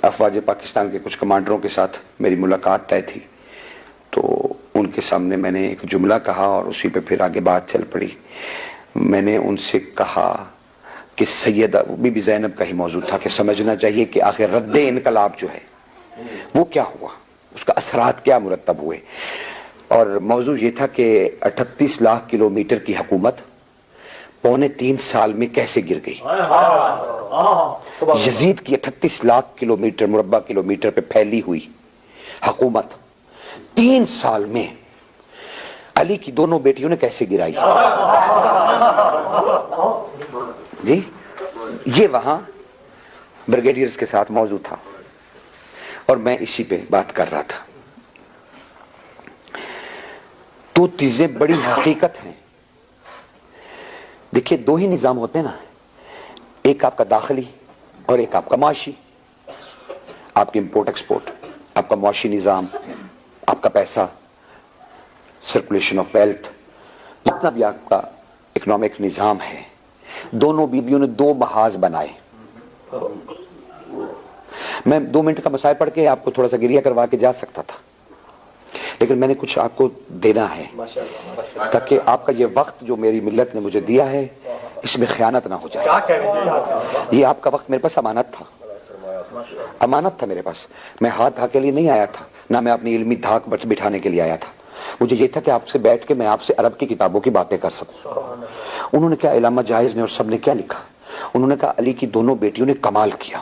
افواج پاکستان کے کچھ کمانڈروں کے ساتھ میری ملاقات طے تھی، تو ان کے سامنے میں نے ایک جملہ کہا اور اسی پہ پھر آگے بات چل پڑی۔ میں نے ان سے کہا کہ سیدہ بی بی زینب کا ہی موضوع تھا کہ سمجھنا چاہیے کہ آخر رد انقلاب جو ہے وہ کیا ہوا، اس کا اثرات کیا مرتب ہوئے، اور موضوع یہ تھا کہ 38 لاکھ کلومیٹر کی حکومت 2.25 سال میں کیسے گر گئی۔ یزید کی 38 لاکھ کلومیٹر مربع کلومیٹر پہ پھیلی ہوئی حکومت 3 سال میں علی کی دونوں بیٹیوں نے کیسے گرائی۔ جی یہ وہاں بریگیڈیئرز کے ساتھ موضوع تھا اور میں اسی پہ بات کر رہا تھا۔ تو چیزیں بڑی حقیقت ہیں۔ دیکھیے دو ہی نظام ہوتے ہیں نا، ایک آپ کا داخلی اور ایک آپ کا معاشی، آپ کی امپورٹ ایکسپورٹ، آپ کا معاشی نظام، آپ کا پیسہ، سرکولیشن آف ویلتھ، جتنا بھی آپ کا اکنامک نظام ہے، دونوں بیویوں نے 2 محاذ بنائے۔ میں 2 منٹ کا مسائل پڑھ کے آپ کو تھوڑا سا گریہ کروا کے جا سکتا تھا، لیکن میں نے کچھ آپ کو دینا ہے تاکہ آپ کا یہ وقت جو میری ملت نے مجھے دیا ہے اس میں خیانت نہ ہو جائے۔ یہ آپ کا وقت میرے پاس امانت تھا، امانت تھا میرے پاس۔ میں ہاتھ دھا کے لیے نہیں آیا تھا، نہ میں اپنی علمی دھاک بٹھانے کے لیے آیا تھا۔ مجھے یہ تھا کہ آپ سے بیٹھ کے میں آپ سے عرب کی کتابوں کی باتیں کر سکوں۔ انہوں نے کیا، علامہ جائز نے اور سب نے کیا لکھا، انہوں نے کہا علی کی دونوں بیٹیوں نے کمال کیا۔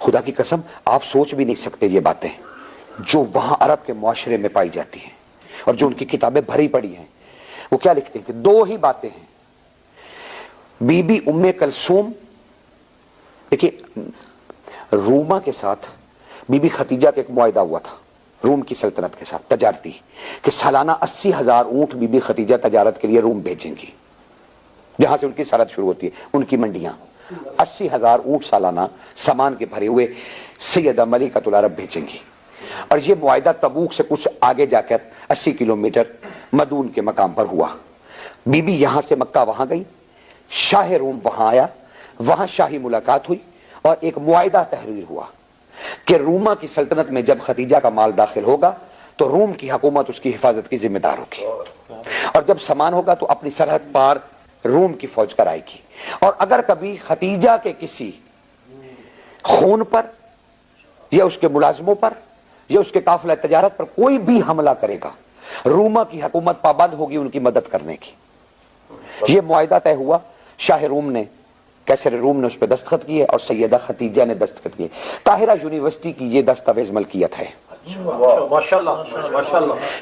خدا کی قسم آپ سوچ بھی نہیں سکتے یہ باتیں جو وہاں عرب کے معاشرے میں پائی جاتی ہیں اور جو ان کی کتابیں بھری پڑی ہیں۔ وہ کیا لکھتے ہیں کہ 2 ہی باتیں ہیں۔ بی بی ام کلثوم، دیکھیے روما کے ساتھ بی بی ختیجہ کا ایک معاہدہ ہوا تھا روم کی سلطنت کے ساتھ تجارتی، کہ سالانہ 80,000 اونٹ بی بی ختیجہ تجارت کے لیے روم بھیجیں گی، جہاں سے ان کی سرحد شروع ہوتی ہے، ان کی منڈیاں۔ 80,000 اونٹ سالانہ سامان کے بھرے ہوئے سیدہ ملکۃ العرب بھیجیں گی۔ اور یہ معاہدہ تبوک سے کچھ آگے جا کر 80 کلومیٹر مدون کے مقام پر ہوا۔ بی بی یہاں سے مکہ وہاں گئی، شاہ روم وہاں آیا، وہاں شاہی ملاقات ہوئی اور ایک معاہدہ تحریر ہوا کہ روما کی سلطنت میں جب ختیجہ کا مال داخل ہوگا تو روم کی حکومت اس کی حفاظت کی ذمہ دار ہوگی، اور جب سامان ہوگا تو اپنی سرحد پار روم کی فوج کرائے گی، اور اگر کبھی ختیجہ کے کسی خون پر یا اس کے ملازموں پر یا اس کے قافلہ تجارت پر کوئی بھی حملہ کرے گا، روما کی حکومت پابند ہوگی ان کی مدد کرنے کی۔ یہ معاہدہ طے ہوا، شاہ روم نے، کیسر روم نے اس پہ دستخط کیے اور سیدہ ختیجہ نے دستخط کیے۔ قاہرہ یونیورسٹی کی یہ دستاویز ملکیت ہے۔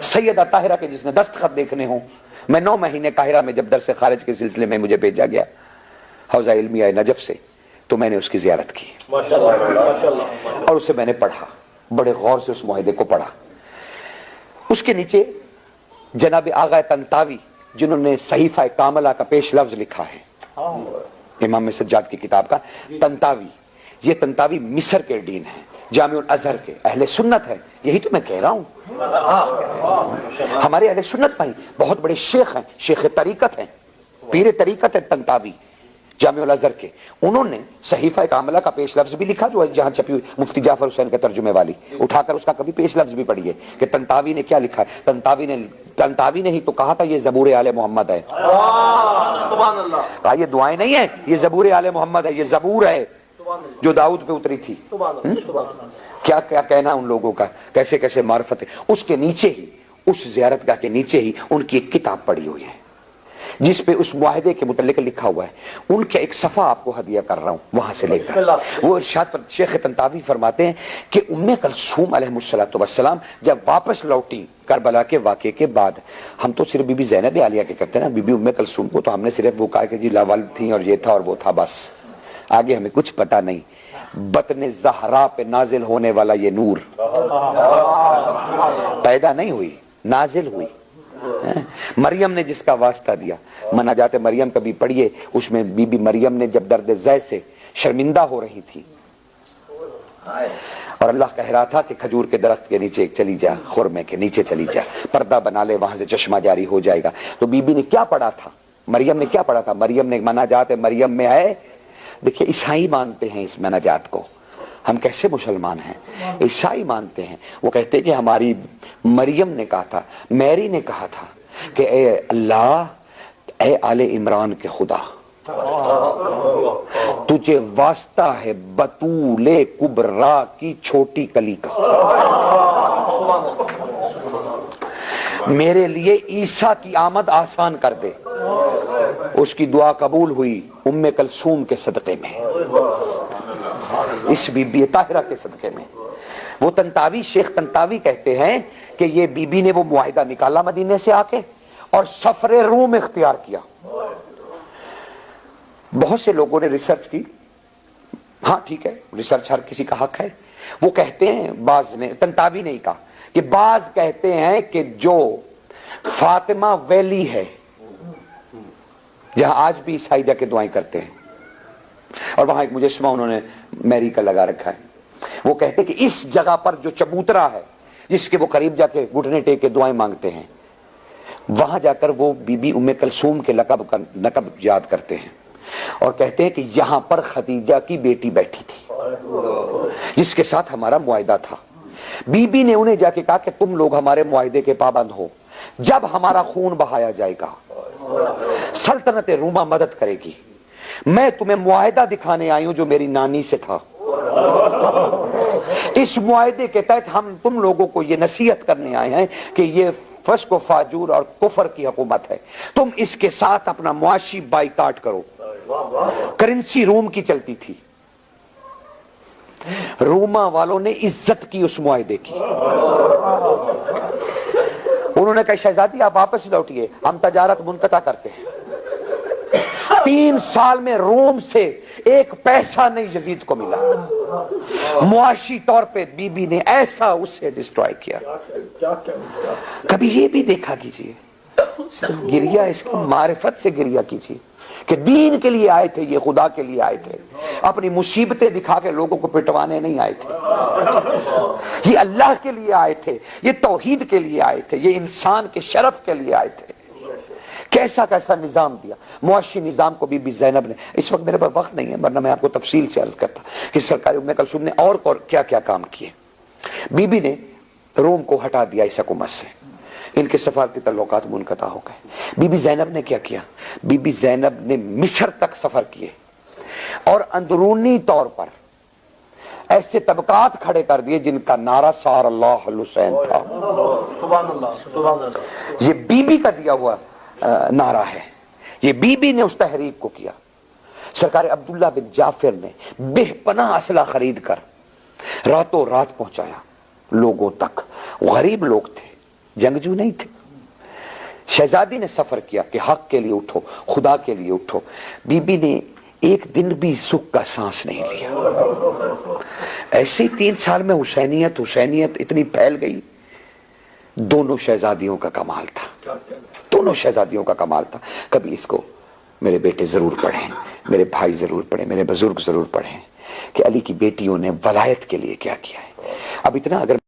سیدہ طاہرہ کے جس نے دستخط دیکھنے ہوں، میں 9 مہینے قاہرہ میں جب درس خارج کے سلسلے میں مجھے بھیجا گیا حوزہ علمیہ نجف سے، تو میں نے اس کی زیارت کی اور اسے میں نے پڑھا، بڑے غور سے اس معاہدے کو پڑھا۔ اس کے نیچے جناب آغا طنطاوی جنہوں نے صحیفہ کاملہ کا پیش لفظ لکھا ہے، امام سجاد کی کتاب کا، طنطاوی، یہ طنطاوی مصر کے ڈین ہیں، جامع الازہر کے، اہل سنت ہے، یہی تو میں کہہ رہا ہوں۔ ہمارے اہل سنت بھائی بہت بڑے شیخ ہیں، شیخ طریقت ہیں، پیر طریقت ہے طنطاوی جامع الازہر کے۔ انہوں نے صحیفہ کاملہ کا پیش لفظ بھی لکھا جو جہاں چھپی ہوئی مفتی جعفر حسین کے ترجمے والی، اٹھا کر اس کا کبھی پیش لفظ بھی پڑھیے کہ طنطاوی نے کیا لکھا ہے۔ طنطاوی نے ہی تو کہا تھا یہ زبور آل محمد ہے۔ یہ دعائیں نہیں ہیں، یہ زبور آل محمد ہے، یہ زبور ہے جو داؤد پہ اتری تھی۔ کیا کیا کہنا ان لوگوں کا، کیسے کیسے معرفت ہے۔ اس کے نیچے ہی، اس زیارت گاہ کے نیچے ہی ان کی ایک کتاب پڑی ہوئی ہے جس پہ اس معاہدے کے متعلق لکھا ہوا ہے۔ ان کا ایک صفحہ آپ کو ہدیہ کر رہا ہوں وہاں سے لے کر۔ وہ ارشاد شیخ طنطاوی فرماتے ہیں کہ ام کلثوم علیہ السلام جب واپس لوٹی کربلا کے واقعے کے بعد، ہم تو صرف بی بی زینب عالیہ کے کرتے ہیں نا، بی بی ام کلثوم کو تو ہم نے صرف وہ کہا کہ جی لاوالد تھیں اور یہ تھا اور وہ تھا، بس آگے ہمیں کچھ پتا نہیں۔ بطن زہرا پہ نازل ہونے والا یہ نور پیدا نہیں ہوئی، نازل ہوئی۔ مریم نے جس کا واسطہ دیا، مناجات مریم کبھی پڑھیے، اس میں بی بی مریم نے جب درد زے سے شرمندہ ہو رہی تھی اور اللہ کہہ رہا تھا کہ کھجور کے درخت کے نیچے چلی جا، خرمے کے نیچے چلی جا، پردہ بنا لے، وہاں سے چشمہ جاری ہو جائے گا، تو بی بی نے کیا پڑھا تھا، مریم نے کیا پڑھا تھا؟ مریم نے مناجات مریم میں ہے دیکھیے عیسائی مانتے ہیں اس مناجات کو، ہم کیسے مسلمان ہیں؟ عیسائی مانتے ہیں، وہ کہتے ہیں کہ ہماری مریم نے کہا تھا، میری نے کہا تھا کہ اے اللہ، اے آل عمران کے خدا، تجھے واسطہ ہے بطول کبرا کی چھوٹی کلی کا، میرے لیے عیسیٰ کی آمد آسان کر دے۔ اس کی دعا قبول ہوئی ام کلثوم کے صدقے میں، اس بی بی طاہرہ کے صدقے میں۔ وہ تنتاوی، شیخ تنتاوی کہتے ہیں کہ یہ بی بی نے وہ معاہدہ نکالا مدینے سے آ کے اور سفر روم اختیار کیا۔ بہت سے لوگوں نے ریسرچ کی، ہاں ٹھیک ہے، ریسرچ ہر کسی کا حق ہے۔ وہ کہتے ہیں، بعض نے، تنتاوی نہیں کہا، کہ بعض کہتے ہیں کہ جو فاطمہ ویلی ہے جہاں آج بھی عیسائی جا کے دعائیں کرتے ہیں، اور وہاں ایک مجسمہ انہوں نے میری کا لگا رکھا ہے، وہ کہتے ہیں کہ اس جگہ پر جو چبوترا ہے جس کے وہ قریب جا کے گھٹنے ٹیک کے دعائیں مانگتے ہیں، وہاں جا کر وہ بی بی ام کلثوم کے لقب یاد کرتے ہیں، اور کہتے ہیں کہ یہاں پر خدیجہ کی بیٹی بیٹھی تھی جس کے ساتھ ہمارا معاہدہ تھا۔ بی بی نے انہیں جا کے کہا کہ تم لوگ ہمارے معاہدے کے پابند ہو، جب ہمارا خون بہایا جائے گا سلطنت روما مدد کرے گی۔ میں تمہیں معاہدہ دکھانے آئی ہوں جو میری نانی سے تھا، اس معاہدے کے تحت ہم تم لوگوں کو یہ نصیحت کرنے آئے ہیں کہ یہ فسق و فاجور اور کفر کی حکومت ہے، تم اس کے ساتھ اپنا معاشی بائیکاٹ کرو۔ کرنسی روم کی چلتی تھی، روما والوں نے عزت کی اس معاہدے کی، انہوں نے کہا شہزادی آپ واپس لوٹئے، ہم تجارت منقطع کرتے ہیں۔ 3 سال میں روم سے ایک پیسہ نہیں یزید کو ملا، معاشی طور پہ بی بی نے ایسا اسے ڈسٹرائے کیا۔ کبھی یہ بھی دیکھا کیجئے، گریہ اس کی معرفت سے گریہ کیجئے کہ دین کے لیے آئے تھے، یہ خدا کے لیے آئے تھے، اپنی مصیبتیں دکھا کے لوگوں کو پٹوانے نہیں آئے تھے، یہ اللہ کے لیے آئے تھے، یہ توحید کے لیے آئے تھے، یہ انسان کے شرف کے لیے آئے تھے۔ کیسا کیسا نظام دیا، معاشی نظام کو بی بی زینب نے، اس وقت میرے پاس وقت نہیں ہے ورنہ میں آپ کو تفصیل سے عرض کرتا کہ سرکار ام کلثوم نے اور کیا کیا کام کیے۔ بی بی نے روم کو ہٹا دیا اس حکومت سے، ان کے سفارتی تعلقات منقطع ہو گئے۔ بی بی زینب نے کیا کیا؟ بی بی زینب نے مصر تک سفر کیے اور اندرونی طور پر ایسے طبقات کھڑے کر دیے جن کا نعرہ سار اللہ الحسین تھا۔ یہ بی بی کا دیا ہوا نعرہ ہے، یہ بی بی نے اس تحریک کو کیا۔ سرکار عبداللہ بن جعفر نے بے پناہ اسلحہ خرید کر راتوں رات پہنچایا لوگوں تک، غریب لوگ تھے، جنگجو نہیں تھے۔ شہزادی نے سفر کیا کہ حق کے لیے اٹھو، خدا کے لیے اٹھو۔ بی بی نے ایک دن بھی سکھ کا سانس نہیں لیا۔ ایسے 3 سال میں حسینیت اتنی پھیل گئی۔ دونوں شہزادیوں کا کمال تھا، دونوں شہزادیوں کا کمال تھا۔ کبھی اس کو میرے بیٹے ضرور پڑھیں، میرے بھائی ضرور پڑھیں، میرے بزرگ ضرور پڑھیں کہ علی کی بیٹیوں نے ولایت کے لیے کیا کیا ہے۔ اب اتنا اگر